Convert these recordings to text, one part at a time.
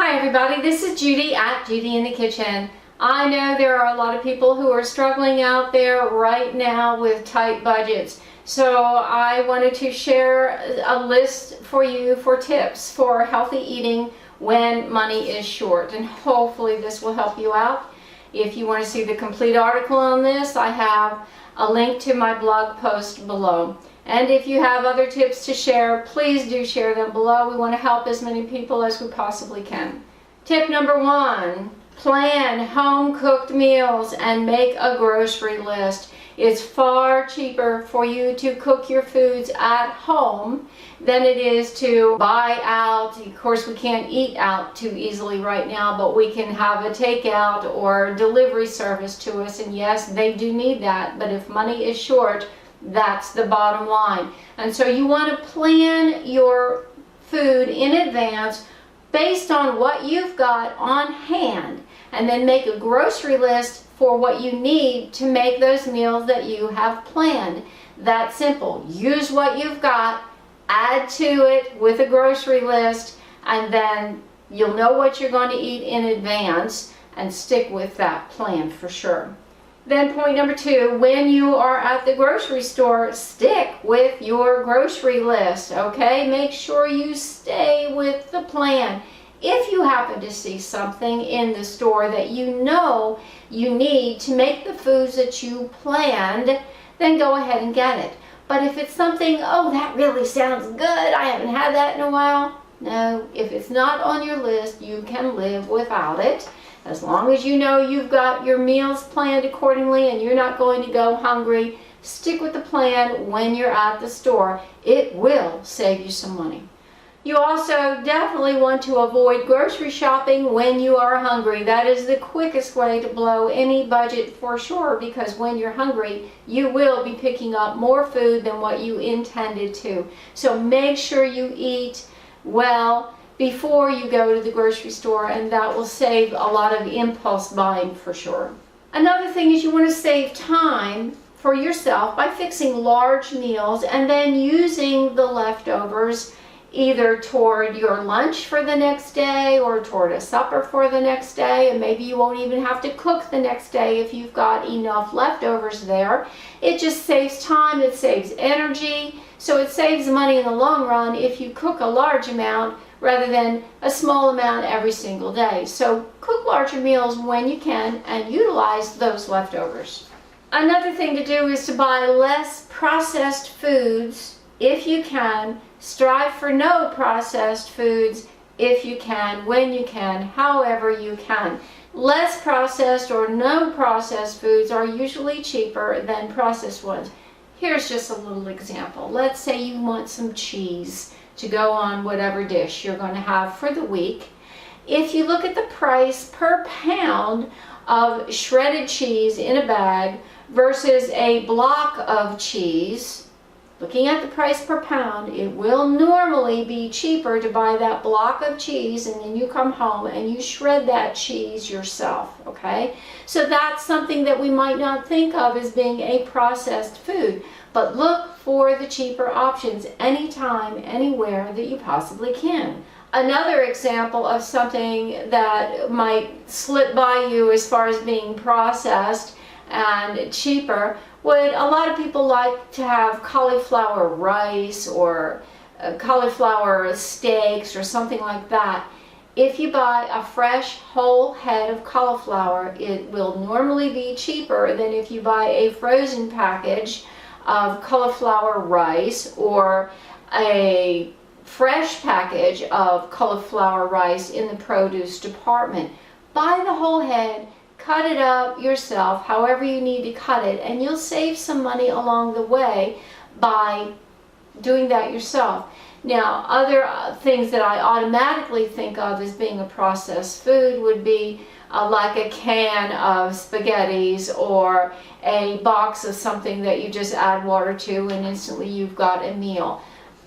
Hi everybody, this is Judy at Judy in the Kitchen. I know there are a lot of people who are struggling out there right now with tight budgets. So I wanted to share a list for you for tips for healthy eating when money is short. And hopefully this will help you out. If you want to see the complete article on this, I have a link to my blog post below. And if you have other tips to share, please do share them below. We want to help as many people as we possibly can. Tip number 1, plan home-cooked meals and make a grocery list. It's far cheaper for you to cook your foods at home than it is to buy out. Of course, we can't eat out too easily right now, but we can have a takeout or delivery service to us. And yes, they do need that, but if money is short, that's the bottom line. And so you want to plan your food in advance based on what you've got on hand, and then make a grocery list for what you need to make those meals that you have planned. That simple. Use what you've got, add to it with a grocery list, and then you'll know what you're going to eat in advance and stick with that plan for sure. Then point number 2, when you are at the grocery store, stick with your grocery list, okay? Make sure you stay with the plan. If you happen to see something in the store that you know you need to make the foods that you planned, then go ahead and get it. But if it's something, oh, that really sounds good, I haven't had that in a while, no, if it's not on your list, you can live without it. As long as you know you've got your meals planned accordingly and you're not going to go hungry, stick with the plan when you're at the store. It will save you some money. You also definitely want to avoid grocery shopping when you are hungry. That is the quickest way to blow any budget for sure, because when you're hungry, you will be picking up more food than what you intended to. So make sure you eat well before you go to the grocery store, and that will save a lot of impulse buying for sure. Another thing is you want to save time for yourself by fixing large meals and then using the leftovers either toward your lunch for the next day or toward a supper for the next day, and maybe you won't even have to cook the next day if you've got enough leftovers there. It just saves time, it saves energy, so it saves money in the long run if you cook a large amount rather than a small amount every single day. So cook larger meals when you can and utilize those leftovers. Another thing to do is to buy less processed foods if you can. Strive for no processed foods if you can, when you can, however you can. Less processed or no processed foods are usually cheaper than processed ones. Here's just a little example. Let's say you want some cheese to go on whatever dish you're going to have for the week. If you look at the price per pound of shredded cheese in a bag versus a block of cheese, looking at the price per pound, it will normally be cheaper to buy that block of cheese and then you come home and you shred that cheese yourself, okay? So that's something that we might not think of as being a processed food, but look for the cheaper options anytime, anywhere that you possibly can. Another example of something that might slip by you as far as being processed and cheaper would, a lot of people like to have cauliflower rice or cauliflower steaks or something like that. If you buy a fresh whole head of cauliflower, it will normally be cheaper than if you buy a frozen package of cauliflower rice or a fresh package of cauliflower rice in the produce department. Buy the whole head, cut it up yourself, however you need to cut it, and you'll save some money along the way by doing that yourself. Now, other things that I automatically think of as being a processed food would be like a can of spaghettis or a box of something that you just add water to and instantly you've got a meal.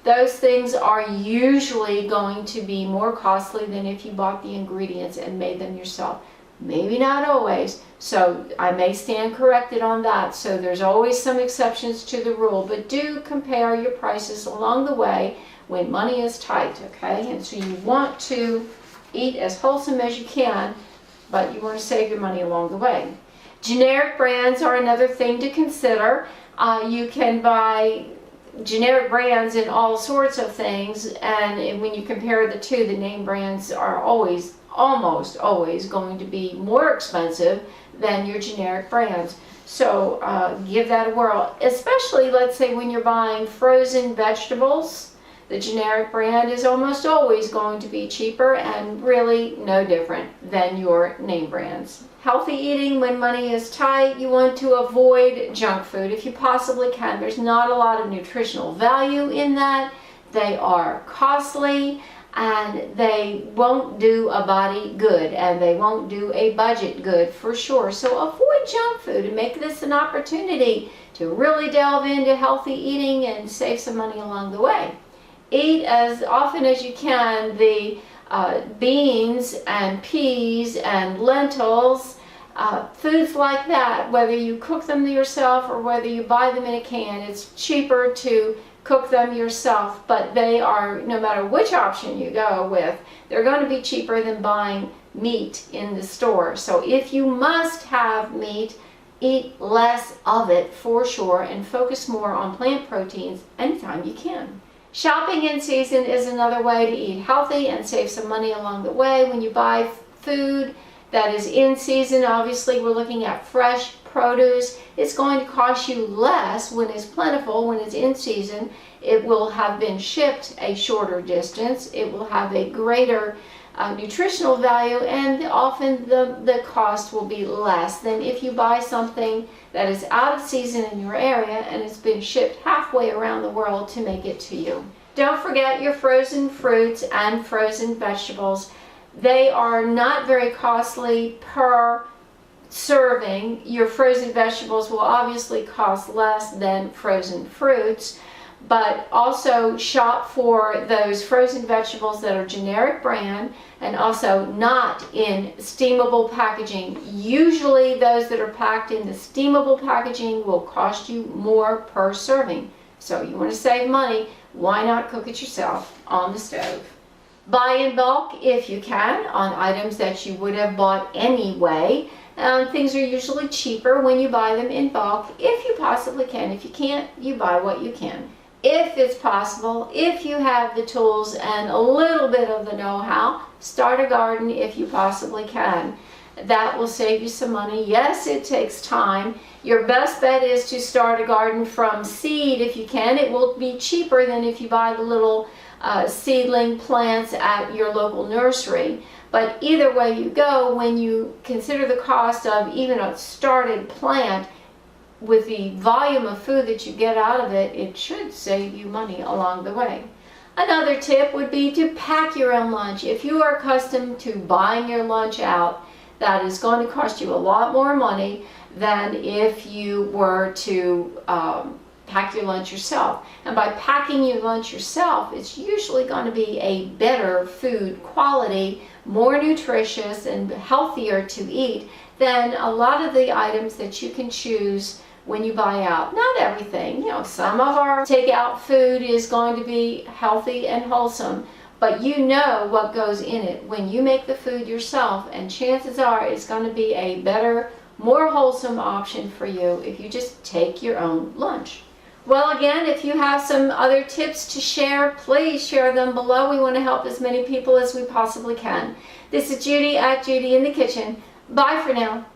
Those things are usually going to be more costly than if you bought the ingredients and made them yourself. Maybe not always, so I may stand corrected on that. So there's always some exceptions to the rule, but do compare your prices along the way when money is tight, okay? And so you want to Eat as wholesome as you can, but you want to save your money along the way. Generic brands are another thing to consider. You can buy generic brands in all sorts of things, and when you compare the two, the name brands are almost always going to be more expensive than your generic brands. So give that a whirl, especially let's say when you're buying frozen vegetables. The generic brand is almost always going to be cheaper and really no different than your name brands. Healthy eating when money is tight, you want to avoid junk food if you possibly can. There's not a lot of nutritional value in that. They are costly and they won't do a body good and they won't do a budget good for sure. So avoid junk food and make this an opportunity to really delve into healthy eating and save some money along the way. Eat as often as you can the beans and peas and lentils, foods like that, whether you cook them yourself or whether you buy them in a can. It's cheaper to cook them yourself, but they are, no matter which option you go with, they're going to be cheaper than buying meat in the store. So if you must have meat, eat less of it for sure and focus more on plant proteins anytime you can. Shopping in season is another way to eat healthy and save some money along the way. When you buy food that is in season, obviously we're looking at fresh produce. It's going to cost you less when it's plentiful, when it's in season. It will have been shipped a shorter distance. It will have a greater nutritional value, and often the cost will be less than if you buy something that is out of season in your area and it's been shipped halfway around the world to make it to you. Don't forget your frozen fruits and frozen vegetables. They are not very costly per serving. Your frozen vegetables will obviously cost less than frozen fruits, but also shop for those frozen vegetables that are generic brand and also not in steamable packaging. Usually those that are packed in the steamable packaging will cost you more per serving. So you want to save money, why not cook it yourself on the stove? Buy in bulk if you can on items that you would have bought anyway. Things are usually cheaper when you buy them in bulk if you possibly can. If you can't, you buy what you can. If it's possible, if you have the tools and a little bit of the know-how, start a garden if you possibly can. That will save you some money. Yes, it takes time. Your best bet is to start a garden from seed if you can. It will be cheaper than if you buy the little seedling plants at your local nursery. But either way you go, when you consider the cost of even a started plant, with the volume of food that you get out of it, it should save you money along the way. Another tip would be to pack your own lunch. If you are accustomed to buying your lunch out, that is going to cost you a lot more money than if you were to pack your lunch yourself. And by packing your lunch yourself, it's usually going to be a better food quality, more nutritious and healthier to eat than a lot of the items that you can choose when you buy out. Not everything, you know, some of our takeout food is going to be healthy and wholesome, but you know what goes in it when you make the food yourself, and chances are it's going to be a better, more wholesome option for you if you just take your own lunch. Well, again, if you have some other tips to share, please share them below. We want to help as many people as we possibly can. This is Judy at Judy in the Kitchen. Bye for now.